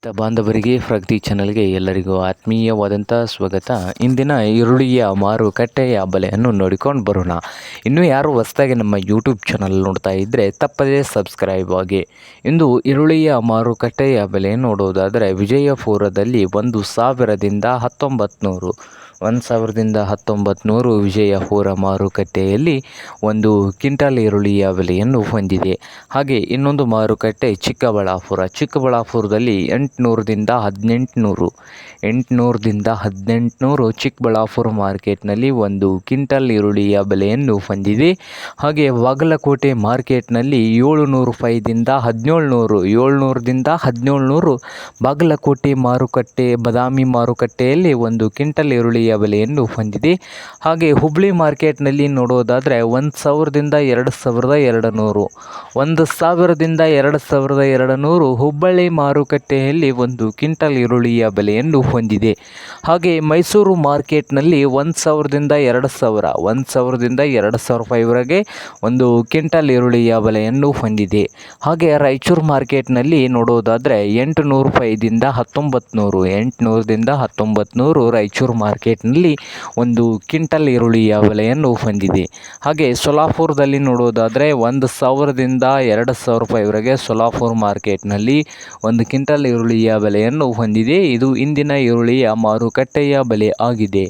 ಬಾಂಧವರಿಗೆ ಪ್ರಗತಿ ಚಾನಲ್ಗೆ ಎಲ್ಲರಿಗೂ ಆತ್ಮೀಯವಾದಂಥ ಸ್ವಾಗತ. ಇಂದಿನ ಈರುಳ್ಳಿಯ ಮಾರುಕಟ್ಟೆಯ ಬೆಲೆಯನ್ನು ನೋಡಿಕೊಂಡು ಬರೋಣ. ಇನ್ನೂ ಯಾರು ಹೊಸದಾಗಿ ನಮ್ಮ ಯೂಟ್ಯೂಬ್ ಚಾನಲ್ ನೋಡ್ತಾ ಇದ್ದರೆ ತಪ್ಪದೇ ಸಬ್ಸ್ಕ್ರೈಬ್ ಆಗಿ. ಇಂದು ಈರುಳ್ಳಿಯ ಮಾರುಕಟ್ಟೆಯ ಬೆಲೆ ನೋಡುವುದಾದರೆ ವಿಜಯಪುರದಲ್ಲಿ 1,1900 ವಿಜಯಪುರ ಮಾರುಕಟ್ಟೆಯಲ್ಲಿ ಒಂದು ಕ್ವಿಂಟಲ್ ಈರುಳ್ಳಿಯ ಬೆಲೆಯನ್ನು ಹೊಂದಿದೆ. ಹಾಗೆ ಇನ್ನೊಂದು ಮಾರುಕಟ್ಟೆ ಚಿಕ್ಕಬಳ್ಳಾಪುರದಲ್ಲಿ 800ದಿಂದ 1800 ಚಿಕ್ಕಬಳ್ಳಾಪುರ ಮಾರ್ಕೆಟ್ನಲ್ಲಿ ಒಂದು ಕ್ವಿಂಟಲ್ ಈರುಳ್ಳಿಯ ಬೆಲೆಯನ್ನು ಹೊಂದಿದೆ. ಹಾಗೆ ಬಾಗಲಕೋಟೆ ಮಾರ್ಕೆಟ್ನಲ್ಲಿ 700 ರೂಪಾಯಿದಿಂದ 1700 ಬಾಗಲಕೋಟೆ ಮಾರುಕಟ್ಟೆ ಬಾದಾಮಿ ಮಾರುಕಟ್ಟೆಯಲ್ಲಿ ಒಂದು ಕ್ವಿಂಟಲ್ ಈರುಳ್ಳಿಯ ಬೆಲೆಯನ್ನು ಹೊಂದಿದೆ. ಹಾಗೆ ಹುಬ್ಬಳ್ಳಿ ಮಾರ್ಕೆಟ್ನಲ್ಲಿ ನೋಡೋದಾದರೆ 1,000ದಿಂದ 2,200 ಹುಬ್ಬಳ್ಳಿ ಮಾರುಕಟ್ಟೆಯಲ್ಲಿ ಒಂದು ಕ್ವಿಂಟಲ್ ಈರುಳ್ಳಿಯ ಬೆಲೆಯನ್ನು ಹೊಂದಿದೆ. ಹಾಗೆ ಮೈಸೂರು ಮಾರ್ಕೆಟ್ನಲ್ಲಿ 1,000ದಿಂದ 2,000 ರೂಪಾಯಿವರೆಗೆ ಒಂದು ಕ್ವಿಂಟಲ್ ಈರುಳ್ಳಿಯ ಬೆಲೆಯನ್ನು ಹೊಂದಿದೆ. ಹಾಗೆ ರಾಯಚೂರು ಮಾರ್ಕೆಟ್ನಲ್ಲಿ ನೋಡೋದಾದರೆ 800 ರೂಪಾಯಿದಿಂದ 1,900 ರಾಯಚೂರು ಮಾರ್ಕೆಟ್ನಲ್ಲಿ ಒಂದು ಕ್ವಿಂಟಲ್ ಈರುಳ್ಳಿಯ ಬೆಲೆಯನ್ನು ಹೊಂದಿದೆ. ಹಾಗೆ ಸೊಲ್ಲಾಪುರದಲ್ಲಿ ನೋಡೋದಾದರೆ 1,000ದಿಂದ 2,000 ರೂಪಾಯಿವರೆಗೆ ಸೊಲ್ಲಾಪುರ ಮಾರ್ಕೆಟ್ನಲ್ಲಿ ಒಂದು ಕ್ವಿಂಟಲ್ ಈರುಳ್ಳಿಯ ಬೆಲೆಯನ್ನು ಹೊಂದಿದೆ. ಇದು ಇಂದಿನ ಈರುಳ್ಳಿಯ ಮಾರುಕಟ್ಟೆಯ ಬೆಲೆ ಆಗಿದೆ.